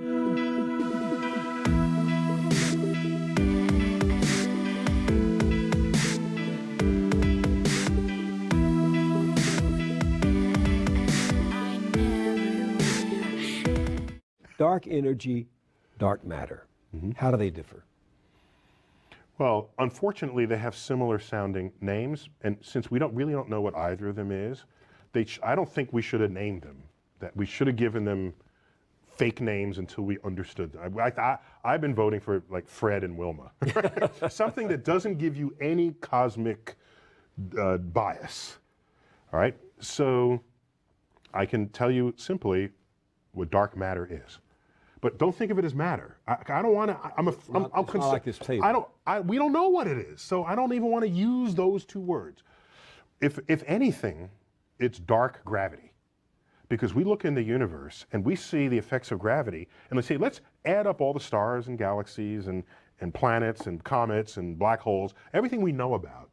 Dark energy, dark matter. How do they differ? Well, unfortunately, they have similar sounding names, and since we really don't know what either of them is, I don't think we should have named them. That we should have given them fake names until we understood them. I've been voting for like Fred and Wilma, something that doesn't give you any cosmic bias. All right, so I can tell you simply what dark matter is. But don't think of it as matter. I don't want to. I'm concerned. Like this table. We don't know what it is, so I don't even want to use those two words. If anything, it's dark gravity, because we look in the universe and we see the effects of gravity, and let's add up all the stars and galaxies and planets and comets and black holes, everything we know about,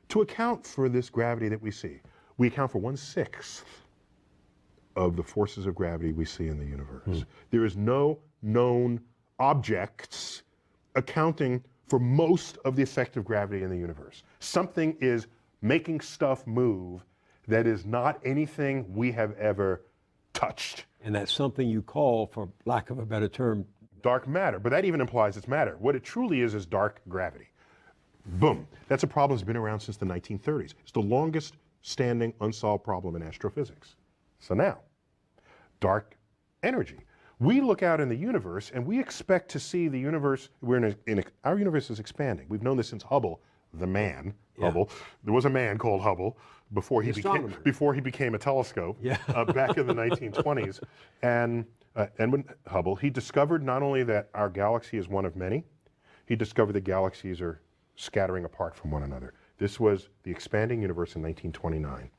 to account for this gravity that we see. We account for 1/6 of the forces of gravity we see in the universe. There is no known objects accounting for most of the effect of gravity in the universe. Something is making stuff move that is not anything we have ever touched. And that's something you call, for lack of a better term, dark matter. But that even implies it's matter. What it truly is dark gravity. Boom. That's a problem that's been around since the 1930s. It's the longest standing unsolved problem in astrophysics. So now, dark energy. We look out in the universe and we expect to see the universe. Our universe is expanding. We've known this since Hubble, the man, Hubble. There was a man called Hubble before he became a telescope back in the 1920s. And when Hubble, he discovered not only that our galaxy is one of many, he discovered that galaxies are scattering apart from one another. This was the expanding universe in 1929.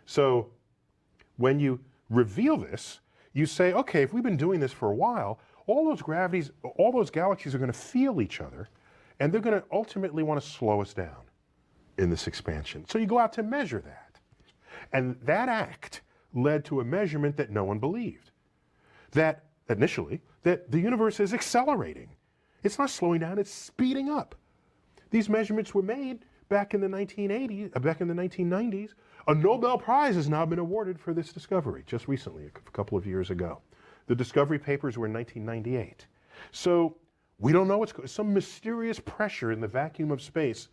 So when you reveal this, you say, okay, if we've been doing this for a while, all those galaxies are going to feel each other, and they're going to ultimately want to slow us down in this expansion. So you go out to measure that. And that act led to a measurement that no one believed. That initially, that the universe is accelerating. It's not slowing down, it's speeding up. These measurements were made back in the 1980s, back in the 1990s. A Nobel Prize has now been awarded for this discovery, just recently, a couple of years ago. The discovery papers were in 1998. So we don't know what's going on. Some mysterious pressure in the vacuum of space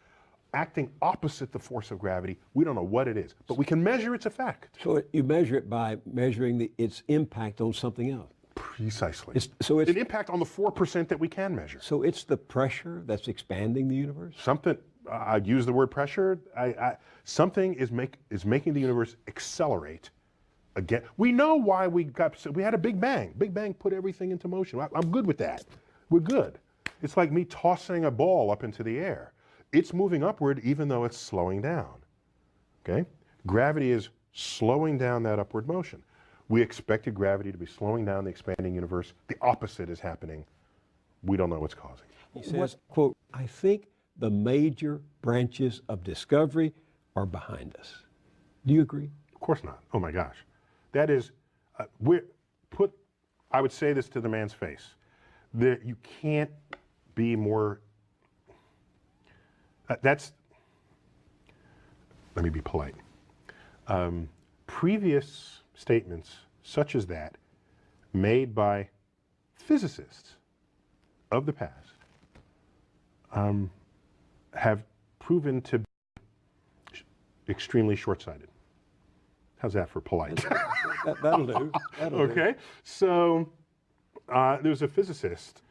acting opposite the force of gravity. We don't know what it is, but we can measure its effect. So you measure it by measuring its impact on something else. Precisely. It's an impact on the 4% that we can measure. So it's the pressure that's expanding the universe? Something, I'd use the word pressure. Something is making the universe accelerate again. We know why we had a Big Bang. Big Bang put everything into motion. I'm good with that. We're good. It's like me tossing a ball up into the air. It's moving upward even though it's slowing down. Okay? Gravity is slowing down that upward motion. We expected gravity to be slowing down the expanding universe. The opposite is happening. We don't know what's causing it. He says, quote, I think the major branches of discovery are behind us. Do you agree? Of course not. Oh my gosh. That is, I would say this to the man's face. You can't be more, let me be polite. Previous statements such as that made by physicists of the past have proven to be extremely short-sighted. How's that for polite? That'll do. Okay, so there's a physicist,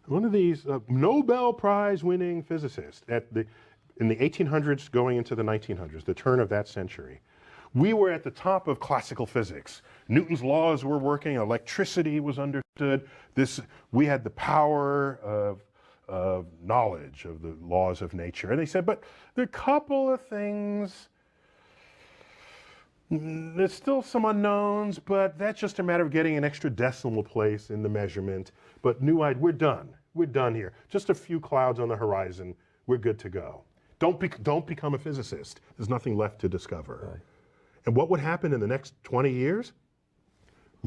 one of these Nobel Prize winning physicists in the 1800s going into the 1900s, the turn of that century. We were at the top of classical physics. Newton's laws were working, electricity was understood. We had the power of knowledge of the laws of nature. And they said, but there are a couple of things, there's still some unknowns, but that's just a matter of getting an extra decimal place in the measurement. But we're done. We're done here. Just a few clouds on the horizon. We're good to go. Don't become a physicist. There's nothing left to discover. Right. And what would happen in the next 20 years?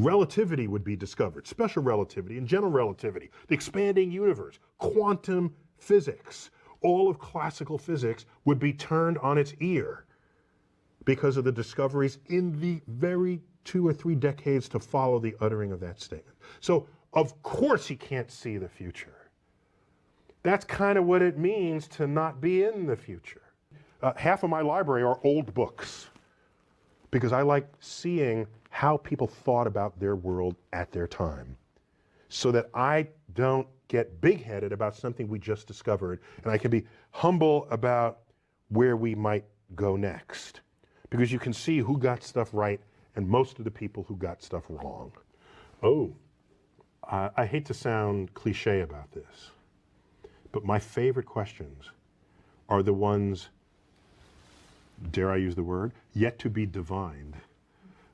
relativity would be discovered, special relativity and general relativity, the expanding universe, quantum physics. All of classical physics would be turned on its ear because of the discoveries in the very 2 or 3 decades to follow the uttering of that statement. So, of course he can't see the future. That's kind of what it means to not be in the future. Half of my library are old books because I like seeing how people thought about their world at their time so that I don't get big-headed about something we just discovered, and I can be humble about where we might go next. Because you can see who got stuff right and most of the people who got stuff wrong. Oh, I hate to sound cliche about this, but my favorite questions are the ones, dare I use the word, yet to be divined.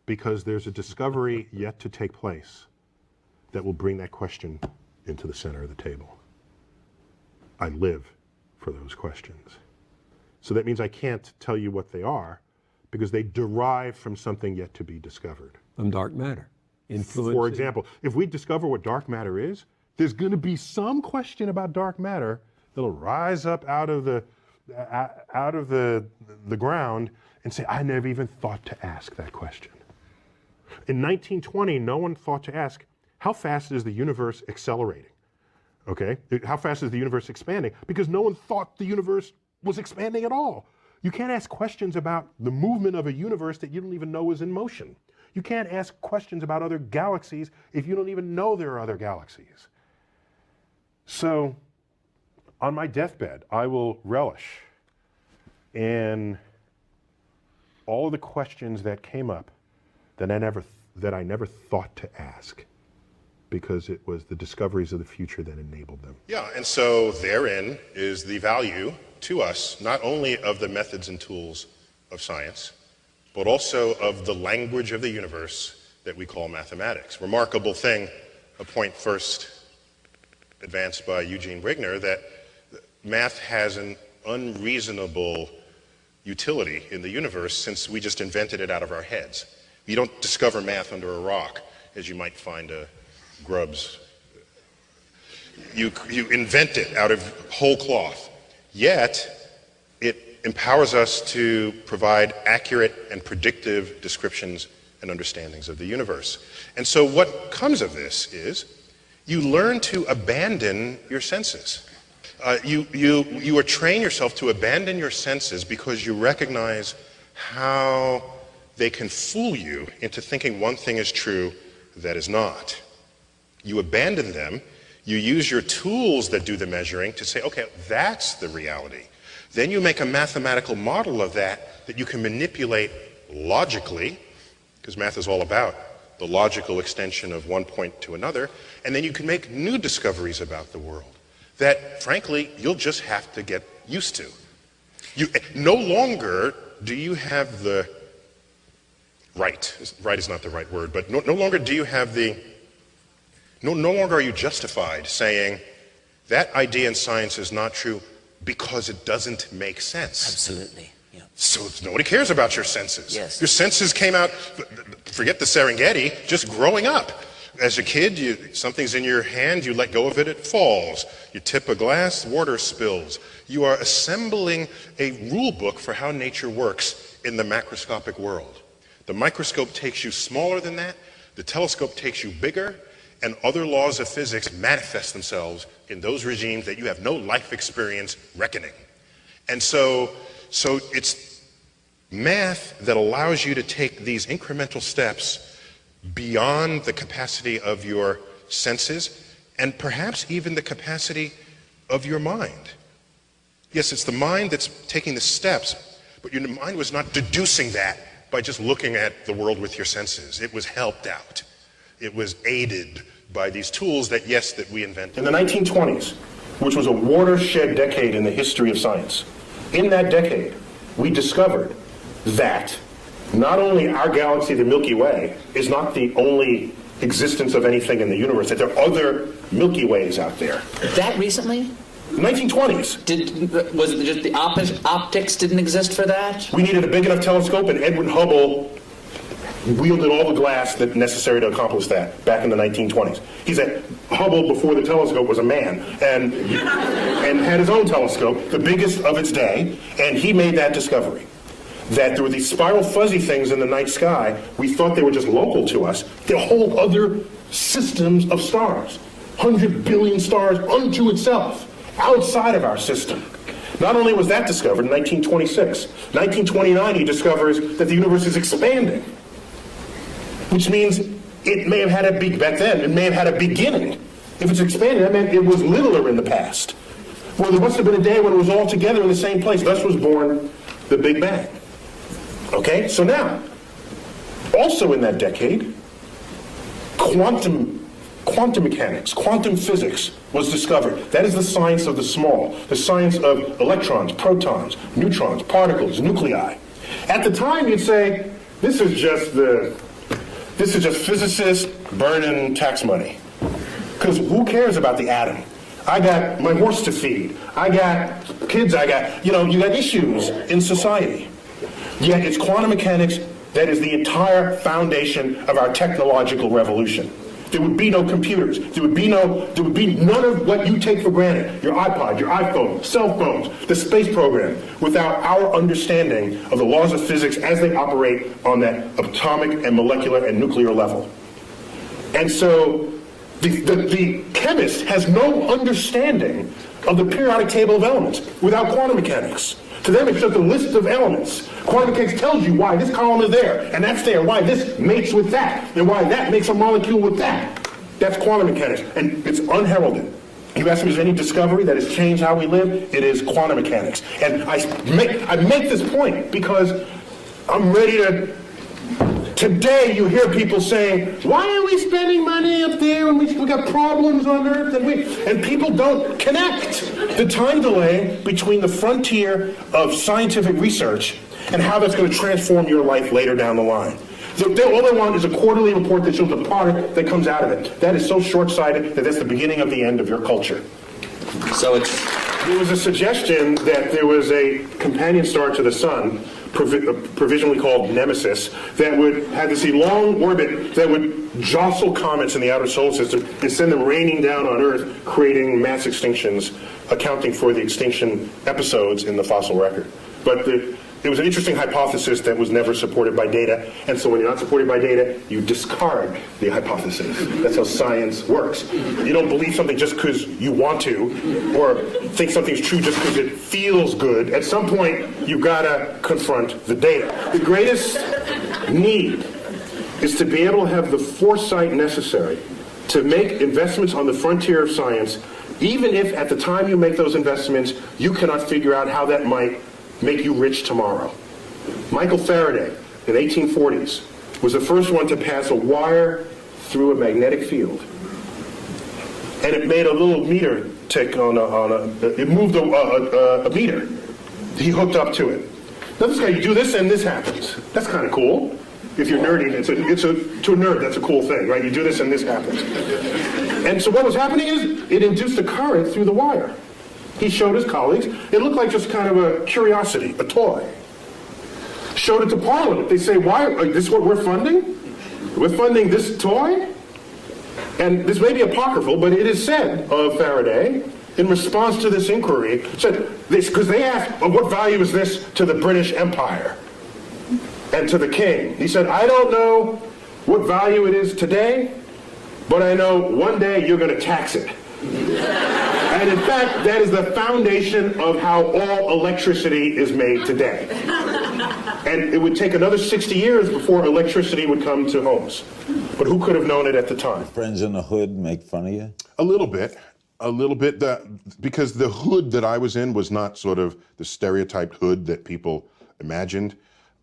Because there's a discovery yet to take place that will bring that question into the center of the table. I live for those questions. So that means I can't tell you what they are because they derive from something yet to be discovered. From dark matter. For example, if we discover what dark matter is, there's going to be some question about dark matter that'll rise up out of the ground and say, I never even thought to ask that question. In 1920, no one thought to ask, how fast is the universe accelerating? Okay, how fast is the universe expanding? Because no one thought the universe was expanding at all. You can't ask questions about the movement of a universe that you don't even know is in motion. You can't ask questions about other galaxies if you don't even know there are other galaxies. So, on my deathbed, I will relish in all of the questions that came up that I never thought to ask, because it was the discoveries of the future that enabled them. Yeah, and so therein is the value to us, not only of the methods and tools of science, but also of the language of the universe that we call mathematics. Remarkable thing, a point first advanced by Eugene Wigner, that math has an unreasonable utility in the universe since we just invented it out of our heads. You don't discover math under a rock, as you might find a Grubbs. You invent it out of whole cloth. Yet, it empowers us to provide accurate and predictive descriptions and understandings of the universe. And so what comes of this is you learn to abandon your senses. You train yourself to abandon your senses because you recognize how they can fool you into thinking one thing is true that is not. You abandon them, you use your tools that do the measuring to say, okay, that's the reality. Then you make a mathematical model of that you can manipulate logically, because math is all about the logical extension of one point to another, and then you can make new discoveries about the world that, frankly, you'll just have to get used to. No longer do you have the right is not the right word, but no longer do you have the, no longer are you justified saying that idea in science is not true because it doesn't make sense. Absolutely, yeah. So nobody cares about your senses. Yes. Your senses came out, forget the Serengeti, just growing up. As a kid, something's in your hand, you let go of it, it falls. You tip a glass, water spills. You are assembling a rule book for how nature works in the macroscopic world. The microscope takes you smaller than that, the telescope takes you bigger, and other laws of physics manifest themselves in those regimes that you have no life experience reckoning. And so it's math that allows you to take these incremental steps beyond the capacity of your senses and perhaps even the capacity of your mind. Yes, it's the mind that's taking the steps, but your mind was not deducing that by just looking at the world with your senses. It was helped out. It was aided by these tools that, yes, that we invented. In the 1920s, which was a watershed decade in the history of science, in that decade, we discovered that not only our galaxy, the Milky Way, is not the only existence of anything in the universe, that there are other Milky Ways out there. That recently? 1920s. Was it just the optics didn't exist for that? We needed a big enough telescope, and Edwin Hubble wielded all the glass that's necessary to accomplish that back in the 1920s. He's at Hubble before the telescope was a man, and had his own telescope, the biggest of its day, and he made that discovery. That there were these spiral fuzzy things in the night sky. We thought they were just local to us. They're whole other systems of stars. 100 billion stars unto itself, outside of our system. Not only was that discovered in 1926, 1929 he discovers that the universe is expanding. Which means it may have had a back then, it may have had a beginning. If it's expanding, that meant it was littler in the past. Well, there must have been a day when it was all together in the same place. Thus was born the Big Bang. Okay, so now, also in that decade, quantum mechanics, quantum physics was discovered. That is the science of the small, the science of electrons, protons, neutrons, particles, nuclei. At the time, you'd say, this is just physicists burning tax money. Because who cares about the atom? I got my horse to feed. I got kids, you got issues in society. Yet it's quantum mechanics that is the entire foundation of our technological revolution. There would be no computers. There would be none of what you take for granted, your iPod, your iPhone, cell phones, the space program, without our understanding of the laws of physics as they operate on that atomic and molecular and nuclear level. And so the chemist has no understanding of the periodic table of elements without quantum mechanics. To them, it's just a list of elements. Quantum mechanics tells you why this column is there, and that's there, why this mates with that, and why that makes a molecule with that. That's quantum mechanics, and it's unheralded. You ask me, is there any discovery that has changed how we live? It is quantum mechanics. And I make this point because I'm ready to... Today you hear people saying, why are we spending money up there when we got problems on Earth? And people don't connect the time delay between the frontier of scientific research and how that's going to transform your life later down the line. All they want is a quarterly report that shows the product that comes out of it. That is so short-sighted that that's the beginning of the end of your culture. So there was a suggestion that there was a companion star to the sun, provisionally called Nemesis, that had this long orbit that would jostle comets in the outer solar system and send them raining down on Earth, creating mass extinctions, accounting for the extinction episodes in the fossil record. But it was an interesting hypothesis that was never supported by data, and so when you're not supported by data, you discard the hypothesis. That's how science works. You don't believe something just because you want to, or think something's true just because it feels good. At some point, you've got to confront the data. The greatest need is to be able to have the foresight necessary to make investments on the frontier of science, even if at the time you make those investments, you cannot figure out how that might make you rich tomorrow. Michael Faraday, in the 1840s, was the first one to pass a wire through a magnetic field. And it made a little meter tick it moved a meter. He hooked up to it. Now this guy, you do this and this happens. That's kind of cool. If you're nerdy, to a nerd, that's a cool thing, right? You do this and this happens. And so what was happening is, it induced a current through the wire. He showed his colleagues. It looked like just kind of a curiosity, a toy. Showed it to Parliament. They say, why, this is what we're funding? We're funding this toy? And this may be apocryphal, but it is said of Faraday, in response to this inquiry, said this, because they asked, well, what value is this to the British Empire and to the king? He said, I don't know what value it is today, but I know one day you're going to tax it. And in fact, that is the foundation of how all electricity is made today. And it would take another 60 years before electricity would come to homes. But who could have known it at the time? Friends in the hood make fun of you? A little bit, because the hood that I was in was not sort of the stereotyped hood that people imagined.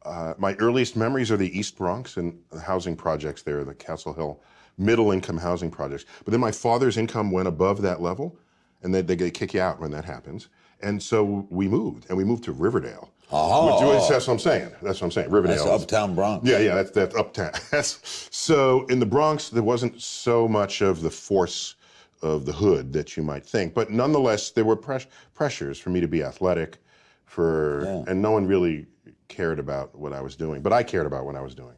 My earliest memories are the East Bronx and the housing projects there, the Castle Hill middle-income housing projects. But then my father's income went above that level, and they kick you out when that happens. And so we moved to Riverdale. Oh. That's what I'm saying. Riverdale. That's uptown Bronx. Yeah, that's uptown. So in the Bronx, there wasn't so much of the force of the hood that you might think. But nonetheless, there were pressures for me to be athletic, and no one really cared about what I was doing. But I cared about what I was doing.